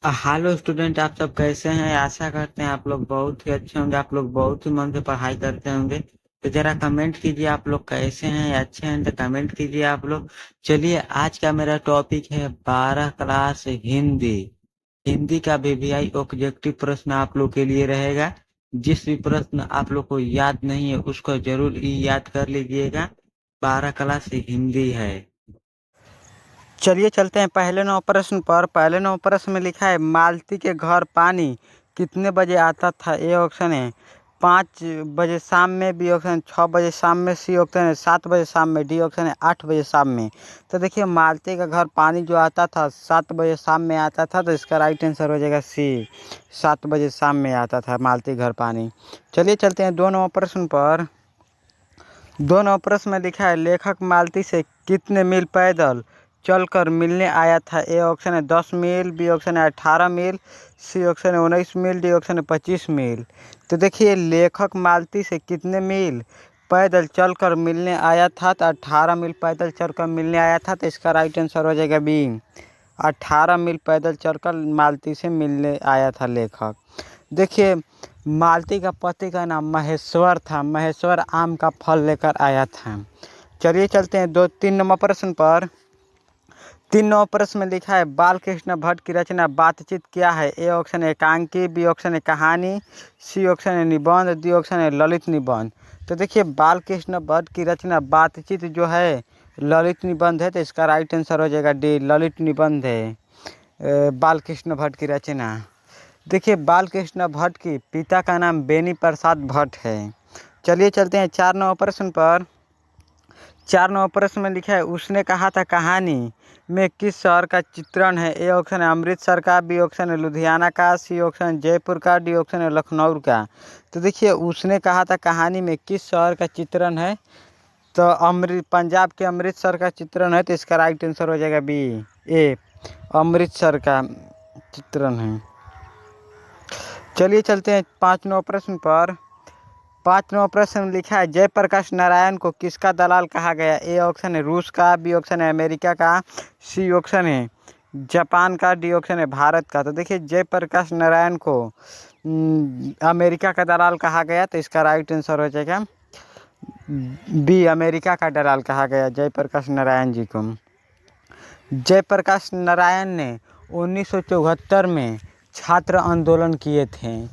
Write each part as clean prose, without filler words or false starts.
Hello student, आप सब कैसे हैं? आशा करते हैं आप लोग बहुत ही अच्छे होंगे। आप लोग बहुत ही मन से पढ़ाई करते होंगे। तो जरा कमेंट कीजिए आप लोग कैसे हैं, अच्छे हैं तो कमेंट कीजिए आप लोग। चलिए, आज का मेरा टॉपिक है 12 क्लास हिंदी। हिंदी का वीवीआई ऑब्जेक्टिव प्रश्न आप लोग के लिए रहेगा। जिस भी प्रश्न आप लोग को याद नहीं है उसको जरूर ही याद कर लीजिएगा। 12 क्लास हिंदी है। चलिए चलते हैं पहले 9 प्रश्न पर। पहले 9 प्रश्न में लिखा है मालती के घर पानी कितने बजे आता था। ए ऑप्शन है 5 बजे शाम में, बी ऑप्शन 6 बजे शाम में, सी ऑप्शन है 7 बजे शाम में, डी ऑप्शन है 8 बजे शाम में। तो देखिए मालती का घर पानी जो आता था 7 बजे शाम में आता था, तो इसका राइट आंसर हो जाएगा सी। 7 बजे शाम में आता था मालती घर पानी। चलिए चलते हैं 2 नंबर प्रश्न पर। 2 नंबर प्रश्न में लिखा है लेखक मालती से कितने मील पैदल चलकर मिलने आया था। ए ऑप्शन है 10 मील, बी ऑप्शन है 18 मील, सी ऑप्शन है 19 मील, डी ऑप्शन है 25 मील। तो देखिए लेखक मालती से कितने मील पैदल चलकर मिलने आया था, तो 18 मील पैदल चलकर मिलने आया था, तो इसका राइट आंसर हो जाएगा बी। 18 मील पैदल चलकर मालती से मिलने आया था लेखक। देखिए मालती का पति का नाम महेश्वर था। महेश्वर आम का फल लेकर आया था। चलिए चलते हैं 2-3 नंबर प्रश्न पर। 3 नंबर प्रश्न में लिखा है बाल कृष्ण भट्ट की रचना बातचीत क्या है। ए ऑप्शन है एकांकी, बी ऑप्शन है कहानी, सी ऑप्शन है निबंध, डी ऑप्शन है ललित निबंध। तो देखिए बाल कृष्ण भट्ट की रचना बातचीत जो है ललित निबंध है, तो इसका राइट आंसर हो जाएगा डी, ललित निबंध है बाल कृष्ण भट्ट की रचना। देखिए बाल कृष्ण भट्ट की पिता का नाम बेनी प्रसाद भट्ट है। चलिए चलते हैं 4 नंबर प्रश्न पर। 4 नंबर प्रश्न में लिखा है उसने कहा था कहानी में किस शहर का चित्रण है। ए ऑप्शन है अमृतसर का, बी ऑप्शन है लुधियाना का, सी ऑप्शन है जयपुर का, डी ऑप्शन है लखनऊ का। तो देखिए उसने कहा था कहानी में किस शहर का चित्रण है, तो पंजाब के अमृतसर का चित्रण है, तो इसका राइट आंसर हो जाएगा बी, ए अमृतसर का चित्रण है। चलिए चलते हैं 5 नंबर प्रश्न पर। 5 नंबर प्रश्न में लिखा है जयप्रकाश नारायण को किसका दलाल कहा गया। ए ऑप्शन है रूस का, बी ऑप्शन है अमेरिका का, सी ऑप्शन है जापान का, डी ऑप्शन है भारत का। तो देखिए जयप्रकाश नारायण को अमेरिका का दलाल कहा गया, तो इसका राइट आंसर हो जाएगा बी, अमेरिका का दलाल कहा गया जयप्रकाश नारायण जी को। जयप्रकाश नारायण ने 1974 में छात्र आंदोलन किए थे।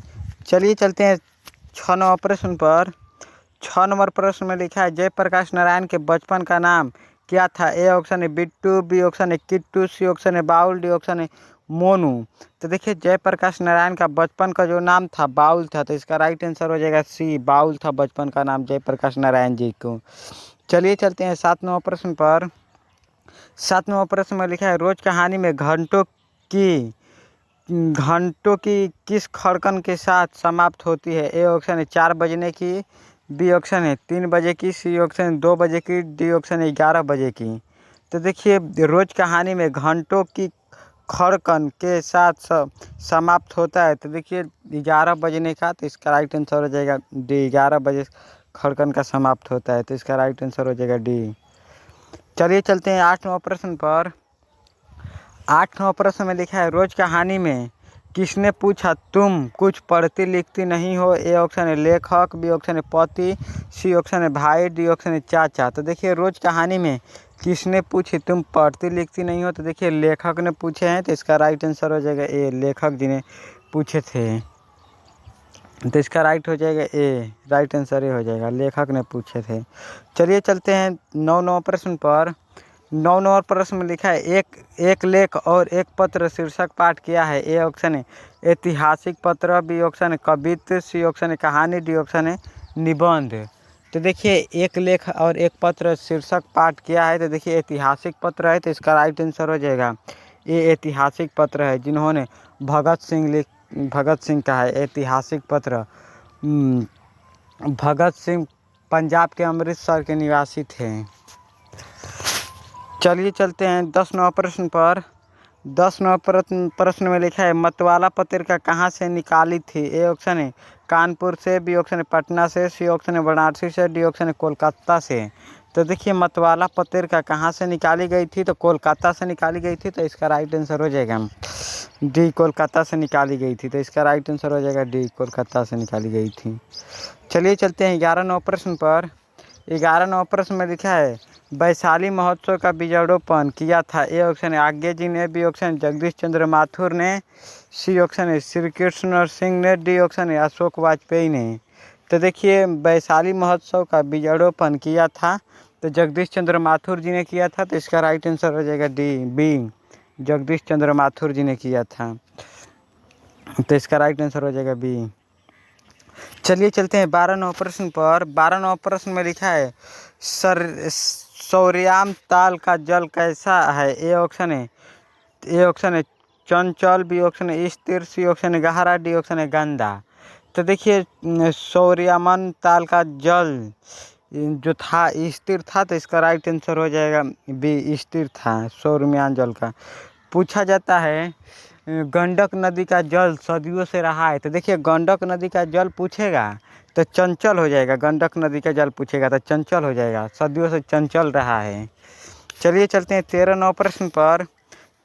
चलिए चलते हैं 6 नंबर प्रश्न पर। 6 नंबर प्रश्न में लिखा है जयप्रकाश नारायण के बचपन का नाम क्या था। ए ऑप्शन है बिट्टू, बी ऑप्शन है किट्टू, सी ऑप्शन है बाउल, डी ऑप्शन है मोनू। तो देखिए जयप्रकाश नारायण का बचपन का जो नाम था बाउल था, तो इसका राइट आंसर हो जाएगा सी, बाउल था बचपन का नाम जयप्रकाश नारायण जी को। चलिए चलते हैं 7 नंबर प्रश्न पर। 7 नंबर प्रश्न में लिखा है रोज कहानी में घंटों की किस खड़कन के साथ समाप्त होती है। ए ऑप्शन है 4 बजने की, बी ऑप्शन है 3 बजे की, सी ऑप्शन है 2 बजे की, डी ऑप्शन है 11 बजे की। तो देखिए रोज कहानी में घंटों की खड़कन के साथ समाप्त होता है, तो देखिए 11 बजने का, तो इसका राइट आंसर हो जाएगा डी, 11 बजे खड़कन का समाप्त होता है, तो इसका राइट आंसर हो जाएगा डी। चलिए चलते हैं 8 नंबर प्रश्न पर। 8 नंबर प्रश्न में लिखा है रोज कहानी में किसने पूछा तुम कुछ पढ़ती लिखती नहीं हो। ए ऑप्शन है लेखक, बी ऑप्शन है पति, सी ऑप्शन है भाई, डी ऑप्शन है चाचा। तो देखिए रोज कहानी में किसने पूछी तुम पढ़ती लिखती नहीं हो, तो देखिए लेखक ने पूछे हैं, तो इसका राइट आंसर हो जाएगा ए, लेखक जी ने पूछे थे, तो इसका राइट हो जाएगा ए, राइट आंसर ए हो जाएगा, लेखक ने पूछे थे। चलिए चलते हैं 9 नंबर प्रश्न पर। 9 नंबर प्रश्न में लिखा है एक लेख और एक पत्र शीर्षक पाठ किया है। ए ऑप्शन है ऐतिहासिक पत्र, बी ऑप्शन है कवित्त, सी ऑप्शन है कहानी, डी ऑप्शन है निबंध। तो देखिए एक लेख और एक पत्र शीर्षक पाठ किया है, तो देखिए ऐतिहासिक पत्र है, तो इसका राइट आंसर हो जाएगा ये ऐतिहासिक पत्र है जिन्होंने भगत सिंह का है ऐतिहासिक पत्र। भगत सिंह पंजाब के अमृतसर के निवासी थे। चलिए चलते हैं 10 नंबर प्रश्न पर। 10 नंबर प्रश्न में लिखा है मतवाला पत्रिका कहाँ से निकाली थी। ए ऑप्शन है कानपुर से, बी ऑप्शन है पटना से, सी ऑप्शन है वाराणसी से, डी ऑप्शन है कोलकाता से। तो देखिए मतवाला पत्रिका कहाँ से निकाली गई थी, तो कोलकाता से निकाली गई थी, तो इसका राइट आंसर हो जाएगा डी कोलकाता से निकाली गई थी, तो इसका राइट आंसर हो जाएगा डी कोलकाता से निकाली गई थी। चलिए चलते हैं 11 नंबर प्रश्न पर। 11 नंबर प्रश्न में लिखा है वैशाली महोत्सव का बीजारोपण किया था। ए ऑप्शन है आज्ञा जी ने, बी ऑप्शन जगदीश चंद्र माथुर ने, सी ऑप्शन है श्री कृष्ण सिंह ने, डी ऑप्शन है अशोक वाजपेयी ने। तो देखिए वैशाली महोत्सव का बीजारोपण किया था तो जगदीश चंद्र माथुर जी ने किया था, तो इसका राइट आंसर हो जाएगा डी बी, जगदीश चंद्र माथुर जी ने किया था, तो इसका राइट आंसर हो जाएगा बी। चलिए चलते हैं 12 नंबर प्रश्न पर। 12 नंबर प्रश्न में लिखा है सौर्याम ताल का जल कैसा है। ए ऑप्शन है चंचल, बी ऑप्शन है स्थिर, सी ऑप्शन है गहरा, डी ऑप्शन है गंदा। तो देखिए सौर्यमन ताल का जल जो था स्थिर था, तो इसका राइट आंसर हो जाएगा बी, स्थिर था सौर्यमान जल का। पूछा जाता है गंडक नदी का जल सदियों से रहा है, तो देखिए गंडक नदी का जल पूछेगा तो चंचल हो जाएगा, गंडक नदी का जल पूछेगा तो चंचल हो जाएगा, सदियों से चंचल रहा है। चलिए चलते हैं 13 नंबर प्रश्न पर।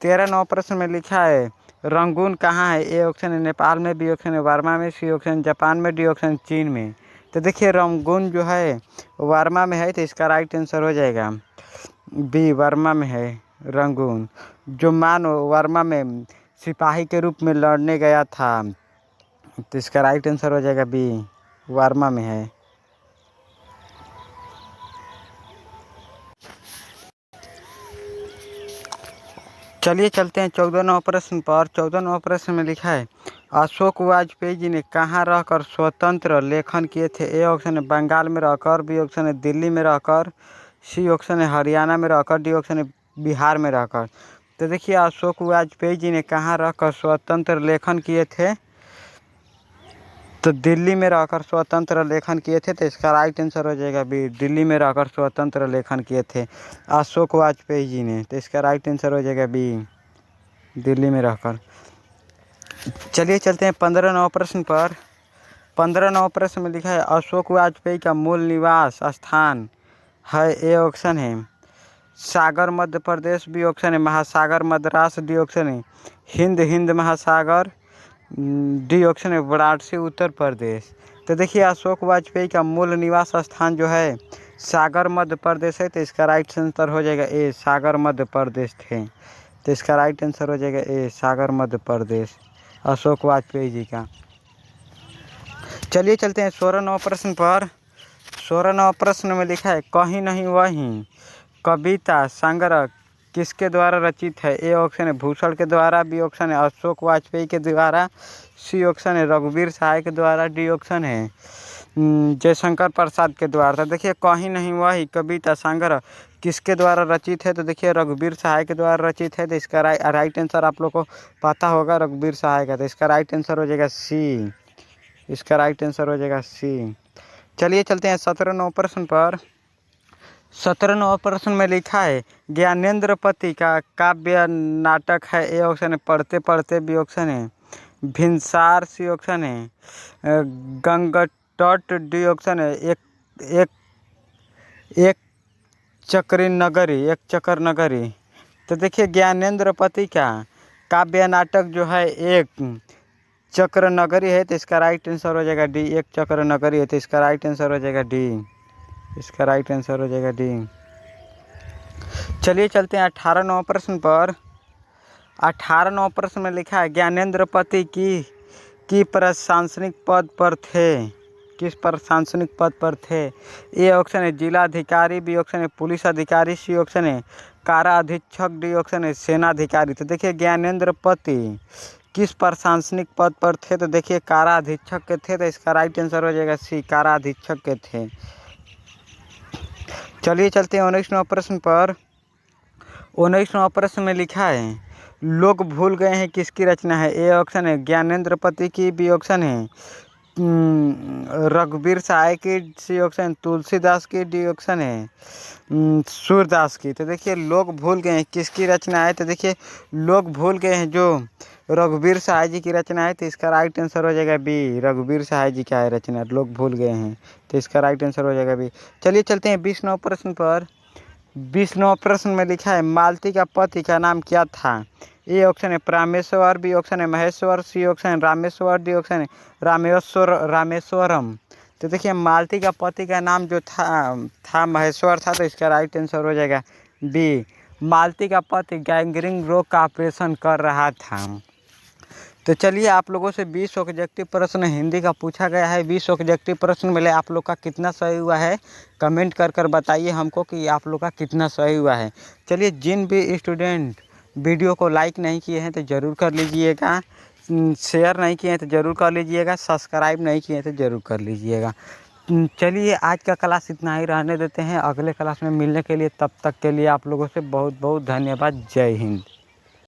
13 नंबर प्रश्न में लिखा है रंगून कहाँ है। ए ऑप्शन है नेपाल में, बी ऑप्शन है बर्मा में, सी ऑप्शन जापान में, डी ऑप्शन चीन में। तो देखिए रंगून जो है बर्मा में है, तो इसका राइट आंसर हो जाएगा बी, बर्मा में है रंगून। जो मानव बर्मा में सिपाही के रूप में लड़ने गया था, तो इसका राइट आंसर हो जाएगा बी, बर्मा में है। चलिए चलते हैं 14 नंबर प्रश्न पर। 14 नंबर प्रश्न में लिखा है अशोक वाजपेयी जी ने कहाँ रहकर स्वतंत्र लेखन किए थे। ए ऑप्शन है बंगाल में रहकर, बी ऑप्शन है दिल्ली में रहकर, सी ऑप्शन है हरियाणा में रहकर, डी ऑप्शन है बिहार में रहकर। तो देखिए अशोक वाजपेयी जी ने कहाँ रहकर स्वतंत्र लेखन किए थे, तो दिल्ली में रहकर स्वतंत्र लेखन किए थे, तो इसका राइट आंसर हो जाएगा बी, दिल्ली में रहकर स्वतंत्र लेखन किए थे अशोक वाजपेयी जी ने, तो इसका राइट आंसर हो जाएगा बी, दिल्ली में रहकर। चलिए चलते हैं 15 नंबर प्रश्न पर। 15 नंबर प्रश्न में लिखा है अशोक वाजपेयी का मूल निवास स्थान है। ए ऑप्शन है सागर मध्य प्रदेश, बी ऑप्शन है महासागर मद्रास, डी ऑप्शन है हिंद महासागर, डी ऑप्शन है वाराणसी उत्तर प्रदेश। तो देखिए अशोक वाजपेयी का मूल निवास स्थान जो है सागर मध्य प्रदेश है, तो इसका राइट आंसर हो जाएगा ए, सागर मध्य प्रदेश थे, तो इसका राइट आंसर हो जाएगा ए, सागर मध्य प्रदेश अशोक वाजपेयी जी का। चलिए चलते हैं 16 नंबर प्रश्न पर। 16 नंबर प्रश्न में लिखा है कहीं नहीं वहीं कविता संग्रह किसके द्वारा रचित है। ए ऑप्शन है भूषण के द्वारा, बी ऑप्शन है अशोक वाजपेयी के द्वारा, सी ऑप्शन है रघुवीर सहाय के द्वारा, डी ऑप्शन है जयशंकर प्रसाद के द्वारा। तो देखिए कहीं नहीं वही कविता संग्रह किसके द्वारा रचित है, तो देखिए रघुवीर सहाय के द्वारा रचित है, तो इसका राइट आंसर आप लोग को पता होगा रघुवीर सहाय का, तो इसका राइट आंसर हो जाएगा सी, इसका राइट आंसर हो जाएगा सी। चलिए चलते हैं 17 नंबर प्रश्न पर। 17 नंबर प्रश्न में लिखा है ज्ञानेंद्र पति का काव्य नाटक है। ए ऑप्शन है पढ़ते पढ़ते, बी ऑप्शन है भिनसार, सी ऑप्शन है गंगटट, डी ऑप्शन है एक एक चक्र नगरी। तो देखिए ज्ञानेंद्र पति का काव्य नाटक जो है एक चक्र नगरी है, तो इसका राइट आंसर हो जाएगा डी, एक चक्र नगरी है, तो इसका राइट आंसर हो जाएगा डी, इसका राइट आंसर हो जाएगा डी। चलिए चलते हैं 18 नंबर प्रश्न पर। 18 नंबर प्रश्न में लिखा है ज्ञानेंद्र पति की प्रशासनिक पद पर थे, किस प्रशासनिक पद पर थे। ए ऑप्शन है जिला अधिकारी, बी ऑप्शन है पुलिस अधिकारी, सी ऑप्शन है कारा अधीक्षक, डी ऑप्शन है सेना अधिकारी। तो देखिए ज्ञानेंद्र पति किस प्रशासनिक पद पर थे, तो देखिए कारा अधीक्षक के थे, तो इसका राइट आंसर हो जाएगा सी, कारा अधीक्षक के थे। चलिए चलते हैं 19 नंबर प्रश्न पर। 19 नंबर प्रश्न में लिखा है लोग भूल गए हैं किसकी रचना है। ए ऑप्शन है ज्ञानेंद्र पति की, बी ऑप्शन है रघुवीर सहाय की, सी ऑप्शन तुलसीदास की, डी ऑप्शन है सूरदास की। तो देखिए लोग भूल गए हैं किसकी रचना है, तो देखिए लोग भूल गए हैं जो रघुवीर सहाय जी की रचना है, तो इसका राइट आंसर हो जाएगा बी, रघुवीर सहाय जी का है रचना, लोग भूल गए हैं, तो इसका राइट आंसर हो जाएगा बी। चलिए चलते हैं 20 नंबर प्रश्न पर। 20 नंबर प्रश्न में लिखा है मालती का पति का नाम क्या था। ए ऑप्शन है, प्रामेश्वर बी ऑप्शन है, महेश्वर सी ऑप्शन है, रामेश्वर डी ऑप्शन है, रामेश्वरम। तो देखिए मालती का पति का नाम जो था महेश्वर था, तो इसका राइट आंसर हो जाएगा बी। मालती का पति गैंग्रीन रोग का ऑपरेशन कर रहा था। तो चलिए आप लोगों से 20 ऑब्जेक्टिव प्रश्न हिंदी का पूछा गया है। 20 ऑब्जेक्टिव प्रश्न मिले, आप लोग का कितना सही हुआ है कमेंट कर बताइए हमको कि आप लोग का कितना सही हुआ है। चलिए जिन भी स्टूडेंट वीडियो को लाइक नहीं किए हैं तो ज़रूर कर लीजिएगा, शेयर नहीं किए हैं तो ज़रूर कर लीजिएगा, सब्सक्राइब नहीं किए हैं तो ज़रूर कर लीजिएगा। चलिए आज का क्लास इतना ही रहने देते हैं, अगले क्लास में मिलने के लिए, तब तक के लिए आप लोगों से बहुत बहुत धन्यवाद। जय हिंद।